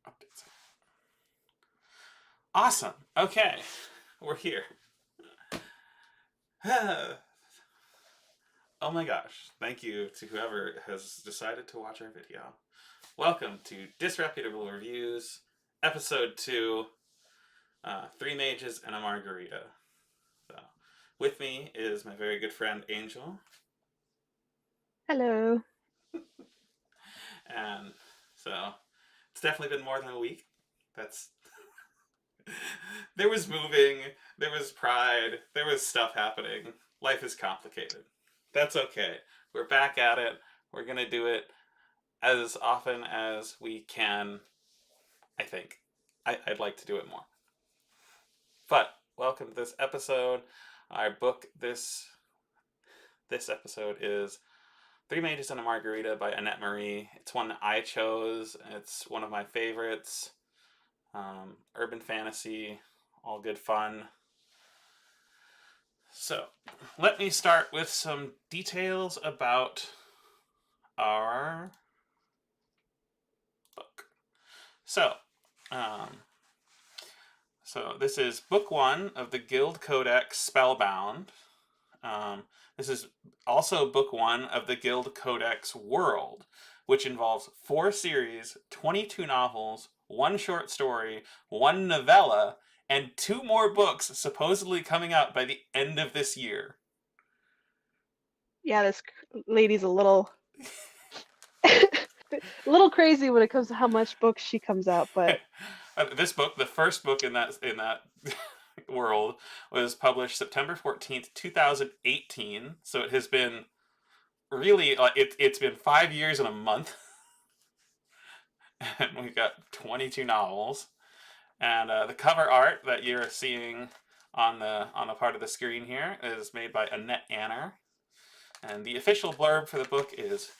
Updates. Awesome. Okay. We're here. Oh my gosh. Thank you to whoever has decided to watch our video. Welcome to Disreputable Reviews, Episode 2, Three Mages and a Margarita. So, with me is my very good friend Angel. Hello. And so, it's definitely been more than a week. That's there was moving, there was pride, there was stuff happening. Life is complicated. That's okay. We're back at it. We're going to do it as often as we can, I think. I'd like to do it more. But welcome to this episode. Our book this episode is Three Mages and a Margarita by Annette Marie. It's one that I chose. It's one of my favorites. Urban fantasy, all good fun. So, let me start with some details about our book. So, um, this is book one of the Guild Codex Spellbound. This is also book one of the Guild Codex World, which involves 4 series, 22 novels, 1 short story, 1 novella, and 2 more books supposedly coming out by the end of this year. Yeah, this lady's a little a little crazy when it comes to how much books she comes out, but This book, the first book in that world, was published September 14th, 2018. So it has been really it's been 5 years and a month, and we've got 22 novels. And the cover art that you're seeing on the part of the screen here is made by Annette Marie. And the official blurb for the book is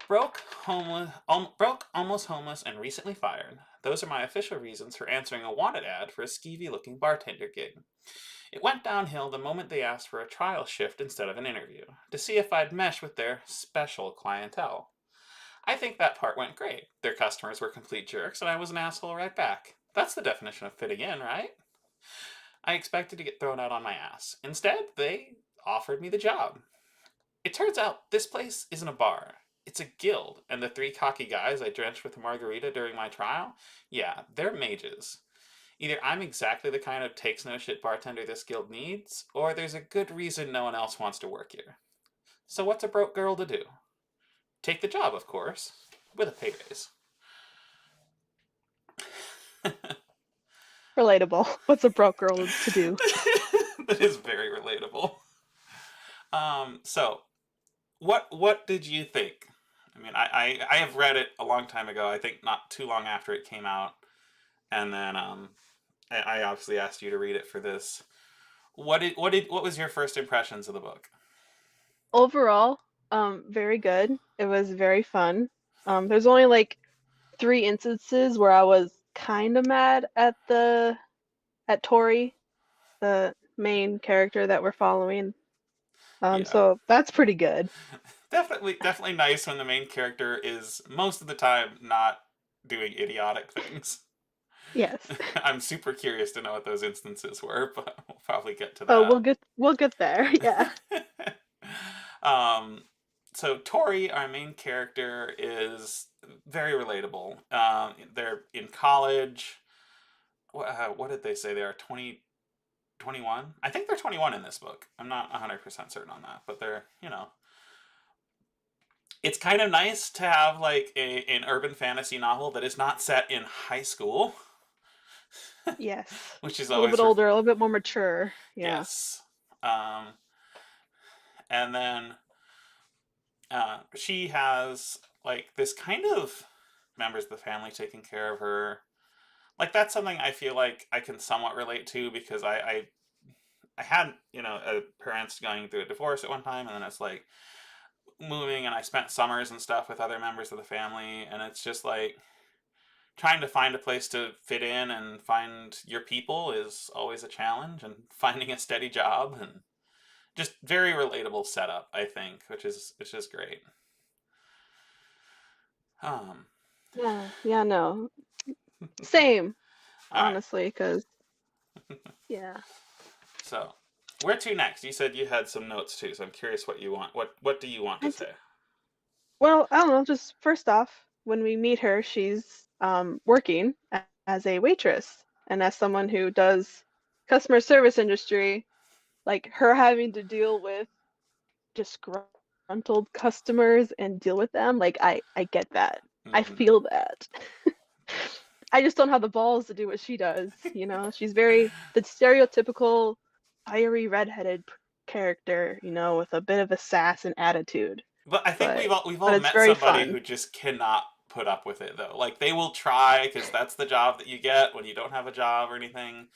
broke, almost homeless, and recently fired. Those are my official reasons for answering a wanted ad for a skeevy-looking bartender gig. It went downhill the moment they asked for a trial shift instead of an interview, to see if I'd mesh with their special clientele. I think that part went great. Their customers were complete jerks, and I was an asshole right back. That's the definition of fitting in, right? I expected to get thrown out on my ass. Instead, they offered me the job. It turns out this place isn't a bar. It's a guild, and the 3 cocky guys I drenched with a margarita during my trial, yeah, they're mages. Either I'm exactly the kind of takes no shit bartender this guild needs, or there's a good reason no one else wants to work here. So what's a broke girl to do? Take the job, of course, with a pay raise. relatable. What's a broke girl to do? That is very relatable. So what did you think? I mean, I have read it a long time ago. I think not too long after it came out, and then I obviously asked you to read it for this. What was your first impressions of the book? Overall, very good. It was very fun. There's only like 3 instances where I was kind of mad at Tori, the main character that we're following. Yeah, So that's pretty good. definitely nice when the main character is most of the time not doing idiotic things. Yes. I'm super curious to know what those instances were, but we'll probably get to Oh, that. we'll get there. Yeah. um, so Tori, our main character, is very relatable. They're in college. What did they say? They are 21. I think they're 21 in this book. I'm not 100% certain on that, but they're. It's kind of nice to have like an urban fantasy novel that is not set in high school, Yes. which is A little always bit older, a little bit more mature. Yeah. yes. And then she has like this kind of members of the family taking care of her. Like that's something I feel like I can somewhat relate to because I had parents going through a divorce at one time, and then it's like moving, and I spent summers and stuff with other members of the family, and it's just like trying to find a place to fit in and find your people is always a challenge, and finding a steady job and just very relatable setup, I think, which is great. Um, Yeah. Yeah, no. Same, All right. honestly, because yeah. So, where to next? You said you had some notes too, so I'm curious what you want. What do you want to And say? well, I don't know, just first off, when we meet her, she's working as a waitress. And as someone who does customer service industry, like her having to deal with disgruntled customers and deal with them, like I get that. I Hmm. feel that. I just don't have the balls to do what she does, you know? She's very the stereotypical fiery redheaded character, you know, with a bit of a sass and attitude. But I think But we've but all it's met very somebody fun. who just cannot put up with it though. Like they will try because that's the job that you get when you don't have a job or anything.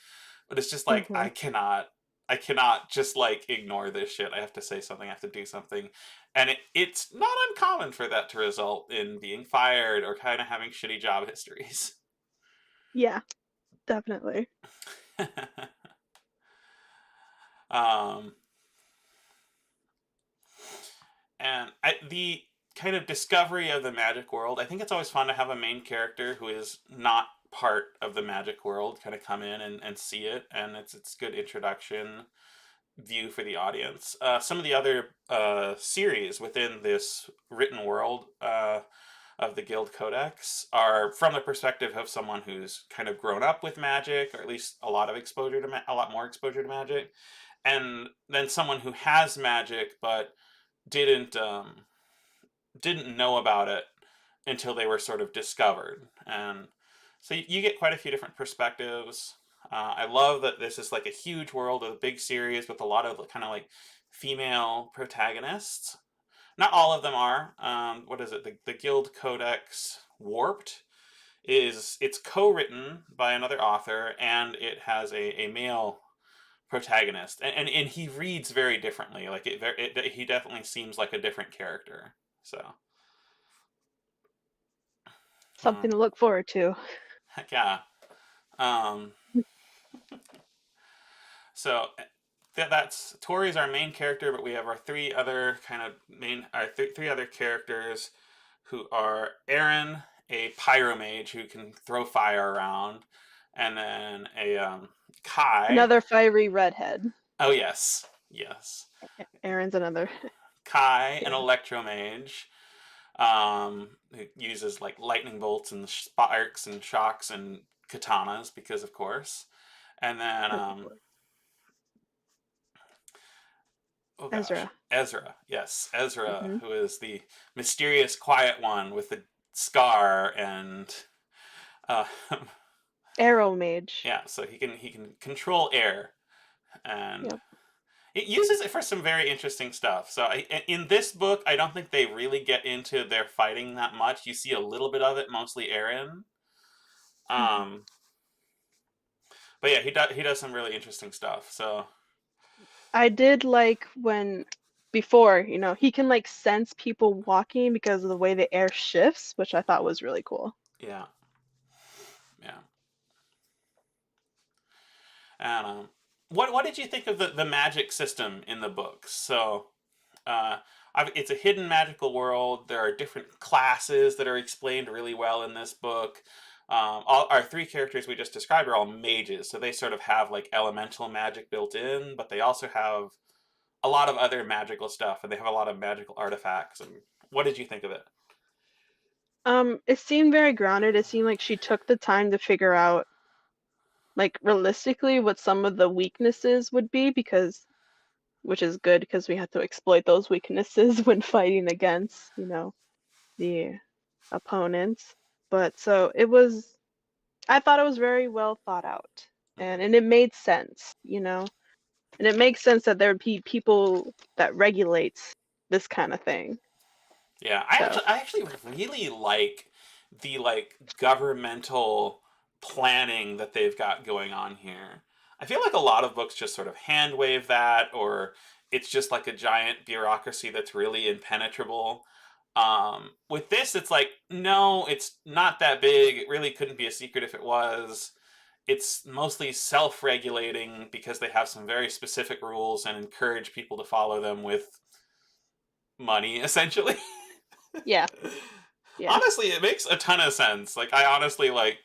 But it's just like Hmm. I cannot just like ignore this shit. I have to say something, I have to do something. And it's not uncommon for that to result in being fired or kind of having shitty job histories. Yeah, definitely. um the kind of discovery of the magic world, I think it's always fun to have a main character who is not part of the magic world kind of come in and see it, and it's good introduction view for the audience. Some of the other series within this written world of the Guild Codex are from the perspective of someone who's kind of grown up with magic, or at least a lot of exposure to a lot more exposure to magic, and then someone who has magic but didn't didn't know about it until they were sort of discovered. And so you get quite a few different perspectives. I love that this is like a huge world of a big series with a lot of kind of like female protagonists. Not all of them are. What is it? The Guild Codex Warped is it's co-written by another author, and it has a male protagonist, and he reads very differently. Like he definitely seems like a different character. So Something to look forward to. heck yeah. Um, so that's Tori's our main character, but we have our three other kind of three other characters who are Aaron, a pyromage who can throw fire around, and then a Kai. Another fiery redhead. Oh yes, yes. Aaron's another. Kai, an Yeah. electromage, who uses like lightning bolts and sparks and shocks and katanas because of course. And then Of course. oh gosh, Ezra. Ezra. Yes, Ezra, Hmm. who is the mysterious quiet one with the scar and uh, Arrow mage. yeah, so he can control air, and Yep. it uses it for some very interesting stuff. So in this book, I don't think they really get into their fighting that much. You see a little bit of it, mostly Aaron. Hmm. Um, but yeah, he does some really interesting stuff. So I did like when before, you know, he can like sense people walking because of the way the air shifts, which I thought was really cool. yeah, yeah. And what did you think of the magic system in the books? So uh, it's a hidden magical world. There are different classes that are explained really well in this book. All our three characters we just described are all mages, so they sort of have like elemental magic built in, but they also have a lot of other magical stuff, and they have a lot of magical artifacts. And what did you think of it? It seemed very grounded. It seemed like she took the time to figure out like realistically what some of the weaknesses would be because which is good because we have to exploit those weaknesses when fighting against, you know, the opponents. But so it was I thought it was very well thought out. And it made sense, you know. And it makes sense that there would be people that regulates this kind of thing. Yeah, So, I actually really like the like governmental planning that they've got going on here. I feel like a lot of books just sort of hand wave that, or it's just like a giant bureaucracy that's really impenetrable. With this, it's like, no, it's not that big. It really couldn't be a secret if it was. It's mostly self regulating because they have some very specific rules and encourage people to follow them with money, essentially. yeah, yeah. Honestly, it makes a ton of sense. Like I honestly like.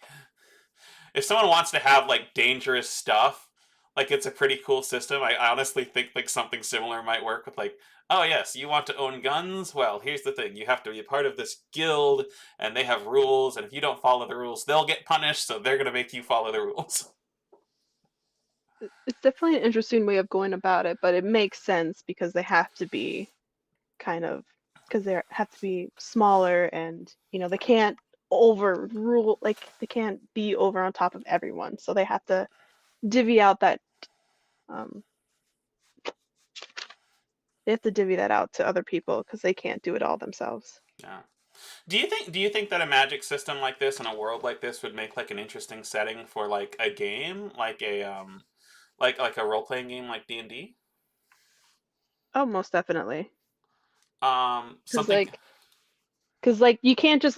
if someone wants to have like dangerous stuff, like it's a pretty cool system. I honestly think like something similar might work with like, oh yes, you want to own guns? Well, here's the thing: you have to be a part of this guild, and they have rules, and if you don't follow the rules, they'll get punished. So they're gonna make you follow the rules. It's definitely an interesting way of going about it, but it makes sense because they have to be kind of because they have to be smaller and they can't overrule, like they can't be over on top of everyone, so they have to divvy out that um they have to divvy that out to other people because they can't do it all themselves. Yeah. Do you think that a magic system like this in a world like this would make like an interesting setting for like a game, like a like a role playing game like D&D? Oh, most definitely. Because Something. you can't just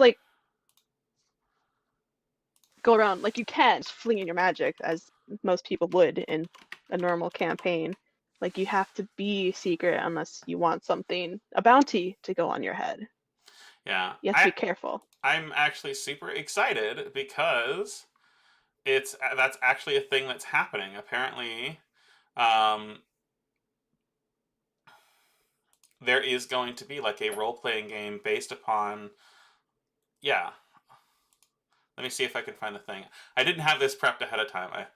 go around, like you can't flinging your magic as most people would in a normal campaign. Like you have to be secret unless you want something, a bounty to go on your head. Yeah. You have to be careful. I'm actually super excited because it's that's actually a thing that's happening. Apparently, um, there is going to be like a role playing game based upon. Yeah. Let me see if I can find the thing. I didn't have this prepped ahead of time. I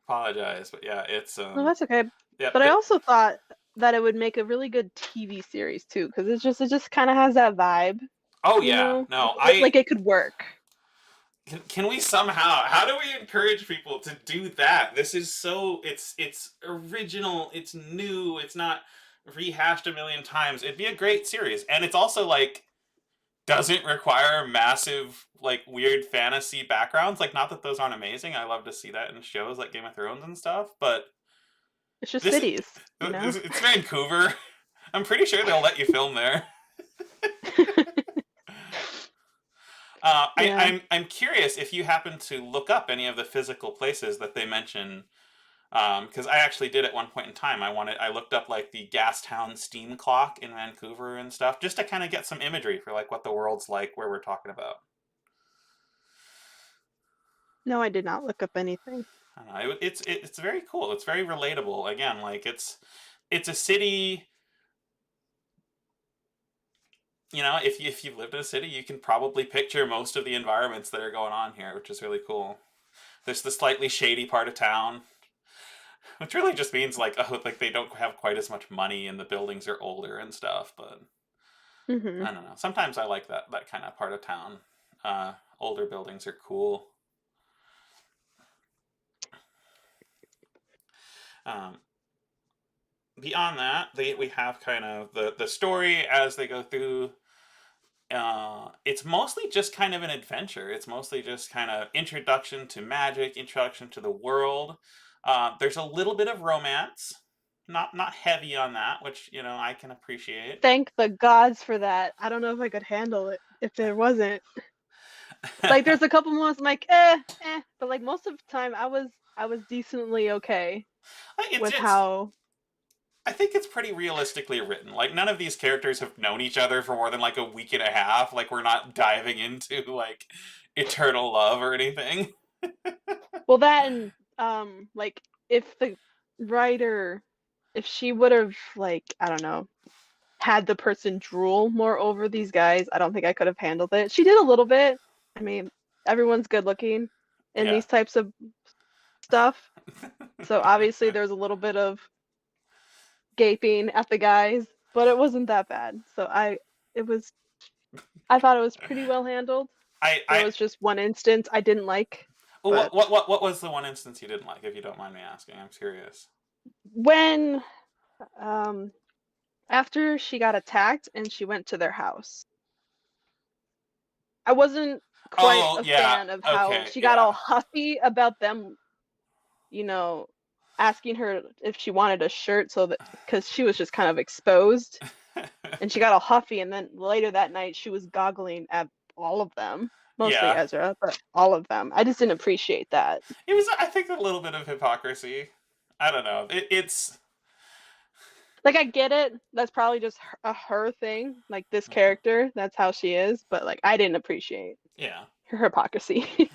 apologize, but yeah, it's No, that's okay. yeah. But I also thought that it would make a really good TV series too, because it just kind of has that vibe, Oh yeah. like No, like it could work. can we somehow, how do we encourage people to do that? This is so, it's original, it's new, it's not rehashed a million times. It'd be a great series. And it's also like doesn't require massive like weird fantasy backgrounds. Like not that those aren't amazing. I love to see that in shows like Game of Thrones and stuff, but It's just this, cities, it's Vancouver. I'm pretty sure they'll let you film there. Yeah. I'm curious if you happen to look up any of the physical places that they mention, because I actually did at one point in time. I looked up like the Gastown steam clock in Vancouver and stuff, just to kind of get some imagery for like what the world's like where we're talking about. No, I did not look up anything. I don't know, it's very cool. It's very relatable. Again, like it's a city. If you've lived in a city, you can probably picture most of the environments that are going on here, which is really cool. There's the slightly shady part of town, which really just means like, oh, like they don't have quite as much money and the buildings are older and stuff. But Hmm. I don't know. Sometimes I like that kind of part of town. Older buildings are cool. Um, Beyond that, we have kind of the story as they go through. It's mostly just kind of an adventure. It's mostly just kind of introduction to magic, introduction to the world. There's a little bit of romance, not heavy on that, which I can appreciate. Thank the gods for that. I don't know if I could handle it if there wasn't. Like there's a couple moments I'm like, but like most of the time I was decently okay it's with it's how. I think it's pretty realistically written. Like none of these characters have known each other for more than like a week and a half. Like we're not diving into like eternal love or anything. Well, that and like if the writer, if she would have, like, I don't know, had the person drool more over these guys, I don't think I could have handled it. She did a little bit. I mean, everyone's good looking in Yeah. these types of stuff. So obviously there's a little bit of gaping at the guys, but it wasn't that bad. So it was I thought it was pretty well handled. There I was just one instance I didn't like, Well, but what was the one instance you didn't like, if you don't mind me asking? I'm curious. when um after she got attacked and she went to their house, I wasn't quite Oh a yeah. fan of how Okay. she got Yeah. all huffy about them, you know, asking her if she wanted a shirt so that because she was just kind of exposed and she got all huffy, and then later that night she was goggling at all of them, mostly Yeah. Ezra, but all of them. I just didn't appreciate that. It was, I think, a little bit of hypocrisy. I don't know. It's. Like I get it, that's probably just her thing, like this character, that's how she is, but like I didn't appreciate Yeah. her hypocrisy.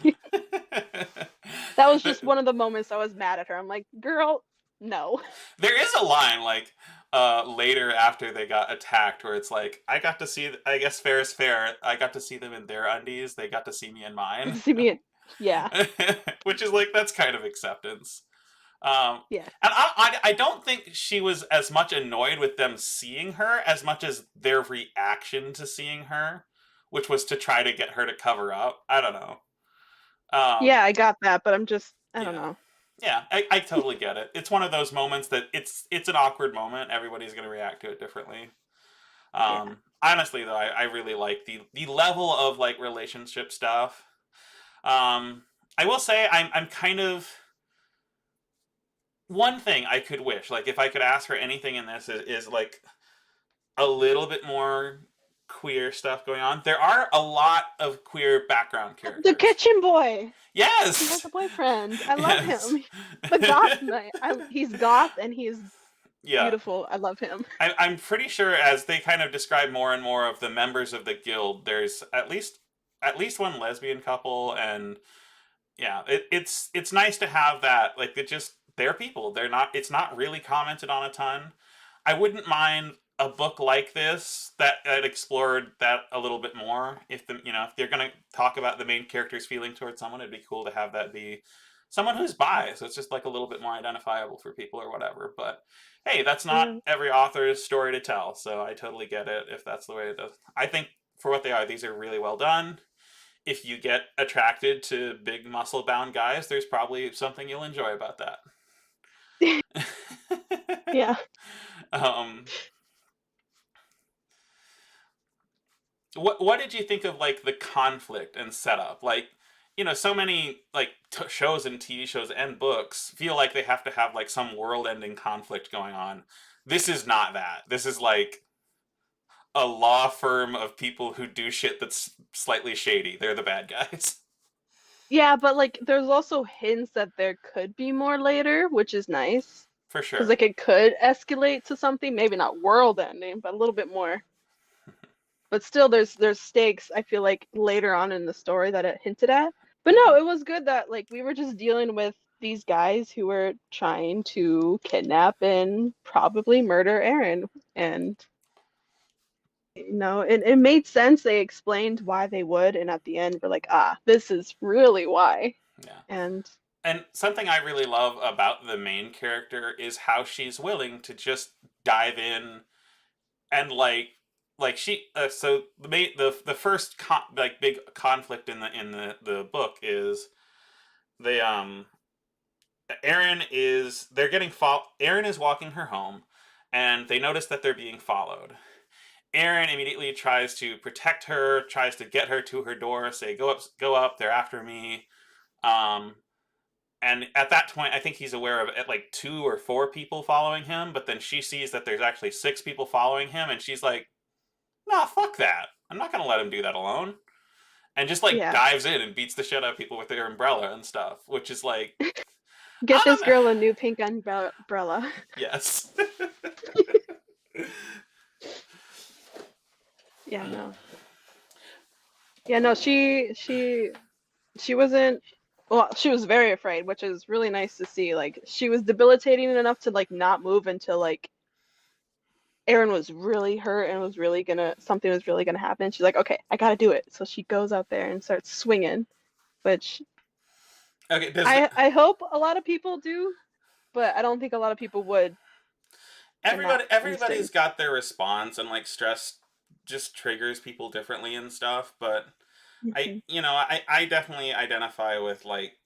That was just one of the moments I was mad at her. I'm like, girl, no. There is a line like later after they got attacked where it's like I got to see, I guess fair is fair, I got to see them in their undies, they got to see me in mine. See me, yeah, Which is like that's kind of acceptance. Um, yeah, and I don't think she was as much annoyed with them seeing her as much as their reaction to seeing her, which was to try to get her to cover up. I don't know. yeah. Um, I got that, but I'm just, I don't yeah. know. Yeah, I totally get it. It's one of those moments that it's an awkward moment. Everybody's going to react to it differently. Yeah, Honestly, though, I really like the level of like relationship stuff. I will say I'm kind of one thing I could wish, like if I could ask for anything in this is like a little bit more queer stuff going on. There are a lot of queer background the characters. kitchen boy. He has Yes, a boyfriend. I love yes, him. The goth knight. He's goth and he's yeah. beautiful. I love him. I'm pretty sure as they kind of describe more and more of the members of the guild, there's at least one lesbian couple, and yeah, it's nice to have that. Like it just they're people. They're not. It's not really commented on a ton. I wouldn't mind a book like this that explored that a little bit more. If they're gonna talk about the main character's feeling towards someone, it'd be cool to have that be someone who's bi. So it's just like a little bit more identifiable for people or whatever. But hey, that's not Yeah. every author's story to tell. So I totally get it if that's the way it does. I think for what they are, these are really well done. If you get attracted to big muscle bound guys, there's probably something you'll enjoy about that. Yeah. um, what did you think of like the conflict and setup? Like, so many like shows and TV shows and books feel like they have to have like some world-ending conflict going on. This is not that. This is like a law firm of people who do shit that's slightly shady. They're the bad guys. Yeah, but like there's also hints that there could be more later, which is nice. For Because sure. like it could escalate to something, maybe not world ending, but a little bit more. But still there's stakes, I feel like later on in the story that it hinted at. But no, Mhm. it was good that like we were just dealing with these guys who were trying to kidnap and probably murder Aaron. And it made sense. They explained why they would, and at the end we're like, ah, this is really why. Yeah. And And something I really love about the main character is how she's willing to just dive in and like she so the first like big conflict in the book is they Aaron is walking her home and they notice that they're being followed. Aaron immediately tries to protect her, tries to get her to her door, say go up, they're after me. Um and at that point I think he's aware of like two or four people following him, but then she sees that there's actually six people following him and she's like, nah, fuck that. I'm not gonna let him do that alone. And just like yeah, dives in and beats the shit out of people with their umbrella and stuff, which is like, get I this don't know. girl a new pink umbrella. Yes. Yeah, no. Yeah, no, she wasn't, well, she was very afraid, which is really nice to see. Like she was debilitating enough to like not move until like Aaron was really hurt and was really gonna something was really gonna happen. She's like, okay, I gotta do it. So she goes out there and starts swinging, which Okay. I hope a lot of people do, but I don't think a lot of people would in that everybody's instance. got their response, and like stress just triggers people differently and stuff. But Hmm. I definitely identify with like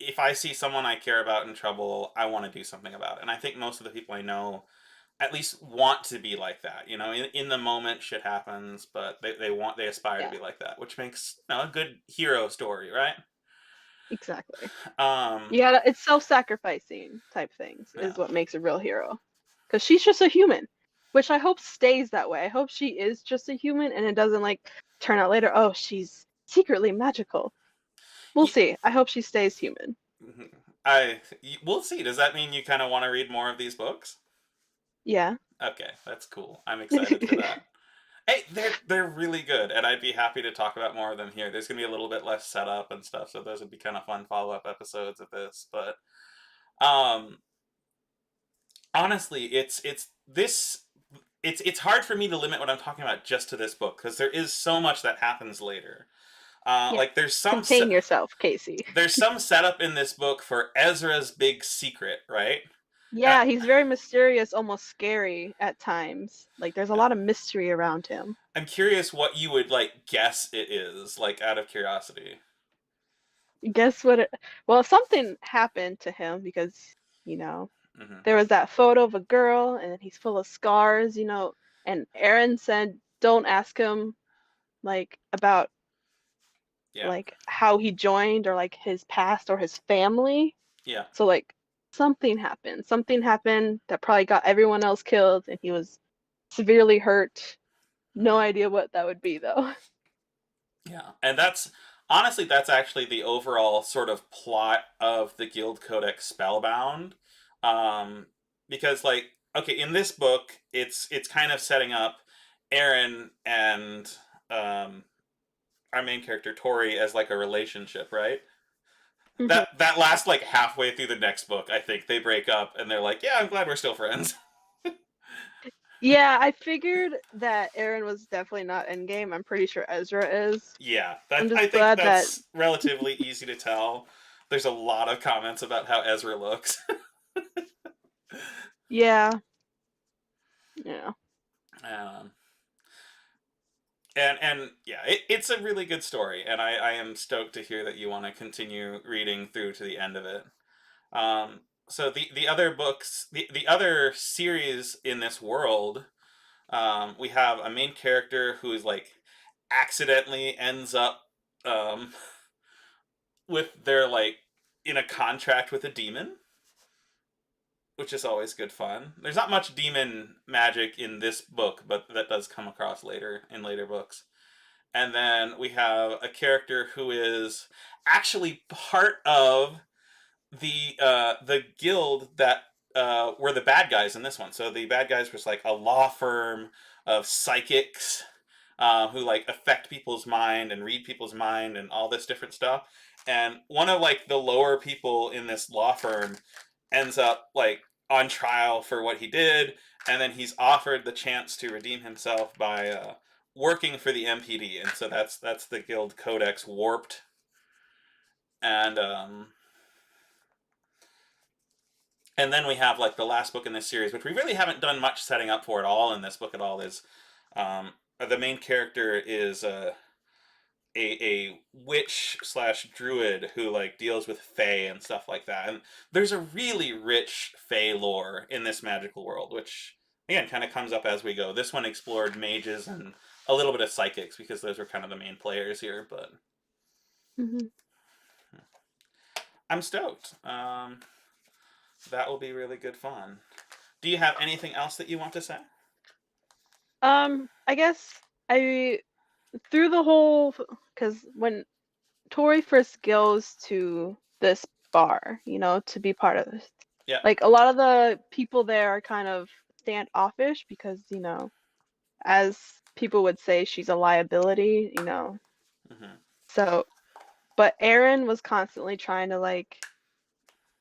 if I see someone I care about in trouble, I want to do something about it. And I think most of the people I know at least want to be like that. In the moment shit happens, but they aspire to Yeah, be like that, which makes a good hero story, right? exactly. Um Yeah, it's self-sacrificing type things yeah. is what makes a real hero. Because she's just a human, which I hope stays that way. I hope she is just a human and it doesn't like turn out later, oh, she's secretly magical. We'll Y- see. I hope she stays human. we'll see. Does that mean you kind of want to read more of these books? Yeah. Okay, that's cool. I'm excited for that. Hey, they're really good, and I'd be happy to talk about more of them here. There's gonna be a little bit less setup and stuff, so those would be kind of fun follow up episodes of this. But um, honestly, it's hard for me to limit what I'm talking about just to this book because there is so much that happens later. Yeah. Like Contain yourself, Casey. there's some setup in this book for Ezra's big secret, right? Uh, Yeah, he's very mysterious, almost scary at times. Like there's a lot of mystery around him. I'm curious what you would like guess it is, like out of curiosity. Guess what well, something happened to him because, you know, Hmm. there was that photo of a girl and he's full of scars, and Aaron said don't ask him about Yeah, how he joined or like his past or his family. yeah. So something happened. Something happened that probably got everyone else killed and he was severely hurt. No idea what that would be though. Yeah, and that's honestly that's actually the overall sort of plot of the Guild Codex Spellbound, um, because like okay, in this book, it's kind of setting up Aaron and um, our main character Tori as like a relationship, right? Hmm. That lasts like halfway through the next book. I think they break up and they're like, yeah, I'm glad we're still friends. Yeah, I figured that Aaron was definitely not endgame. I'm pretty sure Ezra is. Yeah, I'm that I just think glad that, that's relatively easy to tell. There's a lot of comments about how Ezra looks. yeah, yeah. Um, and yeah, it's a really good story, and I am stoked to hear that you want to continue reading through to the end of it. So the other books, the other series in this world, we have a main character who is like accidentally ends up um, with their like in a contract with a demon, which is always good fun. There's not much demon magic in this book, but that does come across later in later books. And then we have a character who is actually part of the guild that were the bad guys in this one. So the bad guys was like a law firm of psychics who like affect people's mind and read people's mind and all this different stuff. And one of like the lower people in this law firm ends up like on trial for what he did, and then he's offered the chance to redeem himself by working for the MPD, and so that's the Guild Codex Warped, and and then we have like the last book in this series, which we really haven't done much setting up for at all in this book at all. Is the main character is a witch slash druid who like deals with fae and stuff like that. And there's a really rich fae lore in this magical world, which again kind of comes up as we go. This one explored mages and a little bit of psychics because those were kind of the main players here. But Hmm. I'm stoked. That will be really good fun. Do you have anything else that you want to say? I guess I through the whole because when Tori first goes to this bar, to be part of this, Yeah. like a lot of the people there are kind of standoffish because, as people would say, she's a liability. Hmm. So, but Aaron was constantly trying to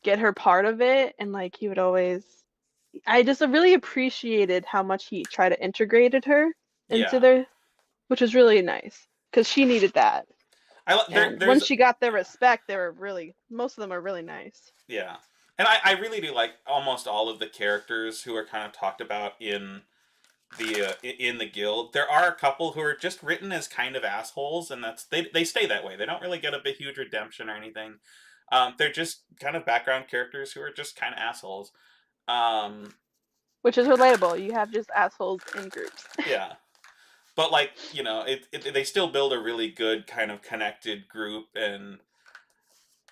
get her part of it, and he would always. I just really appreciated how much he tried to integrated her into Yeah. their, which was really nice because she needed that. And There's once she got their respect, they were really most of them are really nice. yeah, and I really do like almost all of the characters who are kind of talked about in the guild. There are a couple who are just written as kind of assholes, and they stay that way. They don't really get a big huge redemption or anything. They're just kind of background characters who are just kind of assholes. Um, Which is relatable. You have just assholes in groups. yeah, but like they still build a really good kind of connected group, and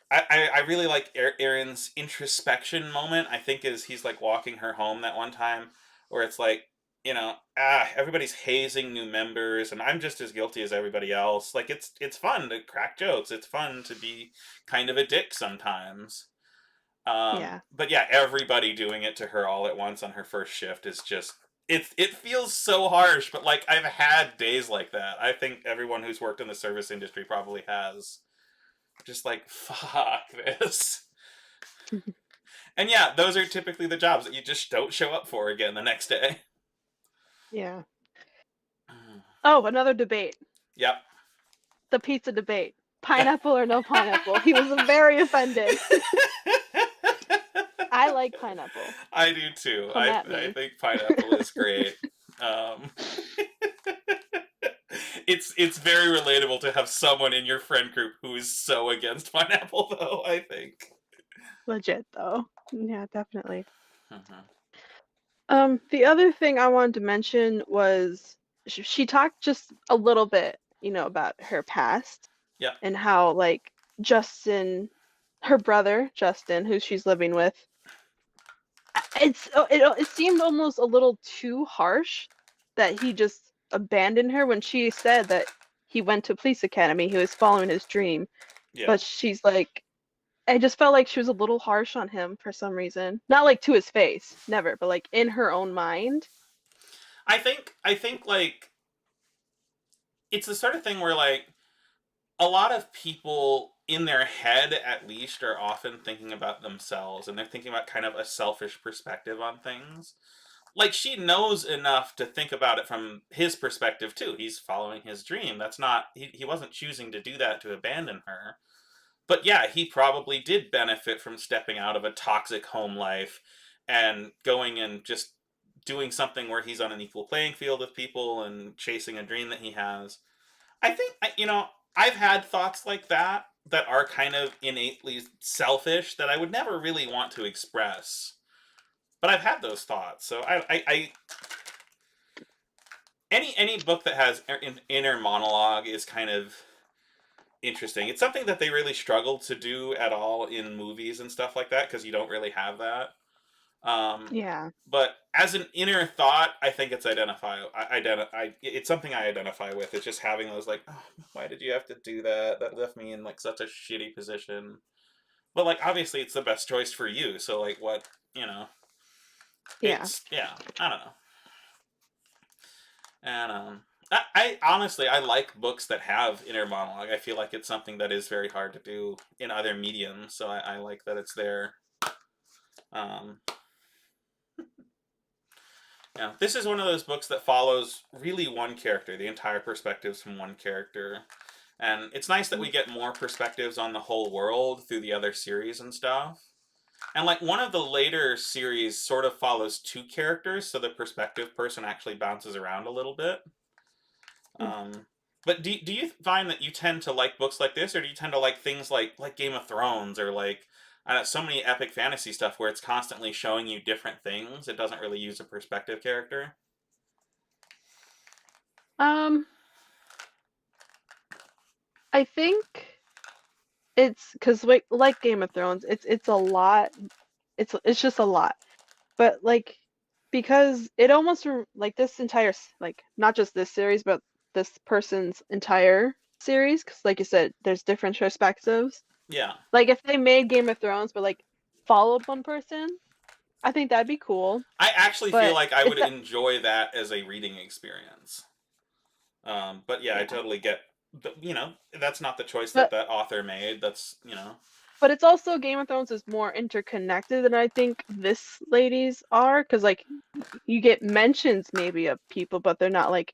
I really like Aaron's introspection moment. I think is he's like walking her home that one time where it's like everybody's hazing new members and I'm just as guilty as everybody else. Like it's fun to crack jokes. It's fun to be kind of a dick sometimes. Yeah. But yeah, everybody doing it to her all at once on her first shift is just it feels so harsh, but like I've had days like that. I think everyone who's worked in the service industry probably has. Just like fuck this. And yeah, those are typically the jobs that you just don't show up for again the next day. Yeah. Oh, another debate. Yep. The pizza debate. Pineapple or no pineapple? He was very offended. I like pineapple. I do too. Come at I me. think pineapple is great. Um, it's very relatable to have someone in your friend group who is so against pineapple, though. I think. Legit though. Yeah, definitely. Mm-hmm. The other thing I wanted to mention was she talked just a little bit, about her past Yep. and how like Justin, her brother Justin, who she's living with, it seemed almost a little too harsh that he just abandoned her when she said that he went to police academy, he was following his dream, Yeah. but she's like, I just felt like she was a little harsh on him for some reason. Not like to his face, never, but like in her own mind. I think like it's the sort of thing where like a lot of people in their head at least are often thinking about themselves and they're thinking about kind of a selfish perspective on things. Like she knows enough to think about it from his perspective too. He's following his dream. That's not he wasn't choosing to do that to abandon her. But yeah, he probably did benefit from stepping out of a toxic home life and going and just doing something where he's on an equal playing field with people and chasing a dream that he has. I think I've had thoughts like that that are kind of innately selfish that I would never really want to express. But I've had those thoughts. So I any book that has an inner monologue is kind of interesting. It's something that they really struggle to do at all in movies and stuff like that because you don't really have that. Um, Yeah. but as an inner thought, I think it's it's something I identify with. It's just having those like, oh, why did you have to do that? That left me in like such a shitty position. But like, obviously, it's the best choice for you. So like, what Yeah. It's yeah, I don't know. And I honestly I like books that have inner monologue. I feel like it's something that is very hard to do in other mediums. So I like that it's there. Um, Yeah, this is one of those books that follows really one character. The entire perspectives from one character, and it's nice that we get more perspectives on the whole world through the other series and stuff. And like one of the later series sort of follows two characters, so the perspective person actually bounces around a little bit. Um, but do you find that you tend to like books like this, or do you tend to like things like Game of Thrones or like I don't know, so many epic fantasy stuff where it's constantly showing you different things? It doesn't really use a perspective character. Um, I think it's because like Game of Thrones, it's a lot. It's just a lot. But like because it almost like this entire like not just this series, but this person's entire series, because like you said, there's different perspectives. Yeah, Like if they made Game of Thrones, but like followed one person, I think that'd be cool. I actually feel But like I it's would that, enjoy that as a reading experience. But yeah, I yeah. totally get. That's not the choice that But that author made. but it's also Game of Thrones is more interconnected than I think this ladies are, because like you get mentions maybe of people, but they're not like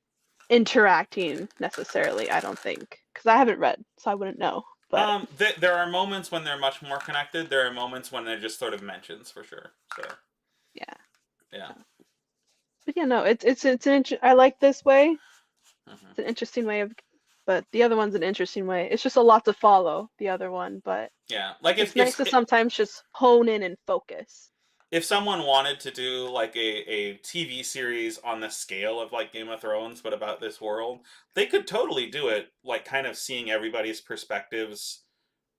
interacting necessarily, I don't think. Because I haven't read, so I wouldn't know. But There are moments when they're much more connected. There are moments when they're just sort of mentions for sure. So yeah. yeah. But yeah, no, I like this way. Hmm. It's an interesting way of, but the other one's an interesting way. It's just a lot to follow, the other one, but Yeah, like it's nice to sometimes just hone in and focus. if someone wanted to do like a TV series on the scale of like Game of Thrones, but about this world, they could totally do it. Like kind of seeing everybody's perspectives,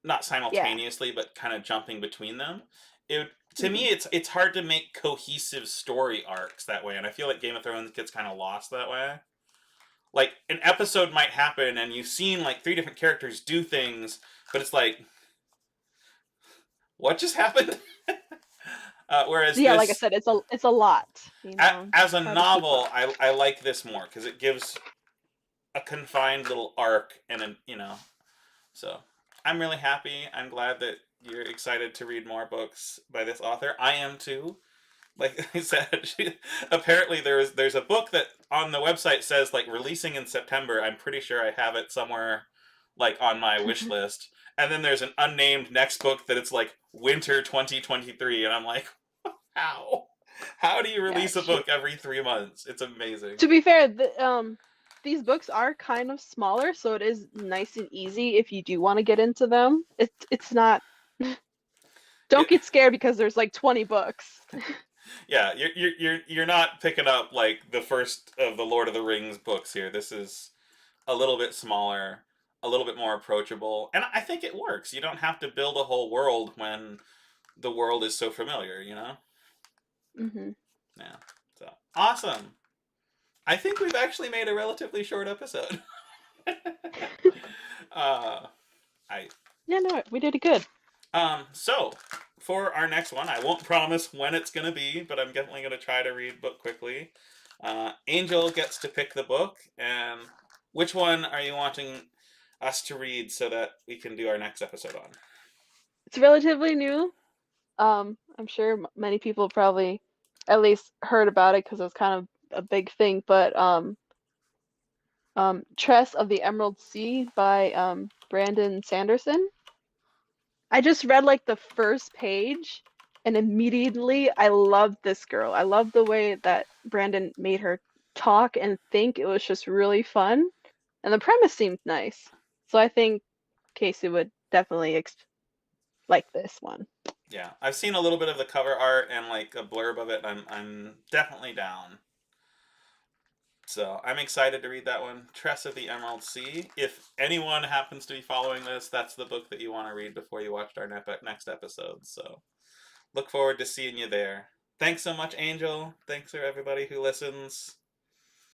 not Yeah. simultaneously, but kind of jumping between them. To me, Hmm. it's hard to make cohesive story arcs that way, and I feel like Game of Thrones gets kind of lost that way. Like an episode might happen, and you've seen like three different characters do things, but it's like, what just happened? Whereas Yeah, like I this, said, it's a lot, you know. as a It's hard to keep novel, up. I like this more because it gives a confined little arc and so I'm really happy. I'm glad that you're excited to read more books by this author. I am too. Like I said, apparently there's a book that on the website says like releasing in September. I'm pretty sure I have it somewhere like on my wish list. And then there's an unnamed next book that it's like winter 2023, and I'm like, how? How do you Yeah, release a book every 3 months? It's amazing. to be fair, these books are kind of smaller, so it is nice and easy if you do want to get into them. It's not. Yeah, Don't get scared because there's like 20 books. yeah. You're not picking up like the first of the Lord of the Rings books here. This is a little bit smaller, a little bit more approachable, and I think it works. You don't have to build a whole world when the world is so familiar, you know? Hmm. Yeah. So awesome. I think we've actually made a relatively short episode. uh, I Yeah, no, we did it good. so for our next one, I won't promise when it's gonna be, but I'm definitely gonna try to read book quickly. Angel gets to pick the book, and which one are you wanting us to read so that we can do our next episode on? It's relatively new. I'm sure many people probably at least heard about it because it was kind of a big thing. But Tress of the Emerald Sea by Brandon Sanderson. I just read like the first page and immediately I loved this girl. I loved the way that Brandon made her talk and think. It was just really fun. And the premise seemed nice. So I think Casey would definitely ex like this one. Yeah, I've seen a little bit of the cover art and like a blurb of it. I'm definitely down. So I'm excited to read that one, Tress of the Emerald Sea. If anyone happens to be following this, that's the book that you want to read before you watch our next episode. So look forward to seeing you there. Thanks so much, Angel. Thanks for everybody who listens.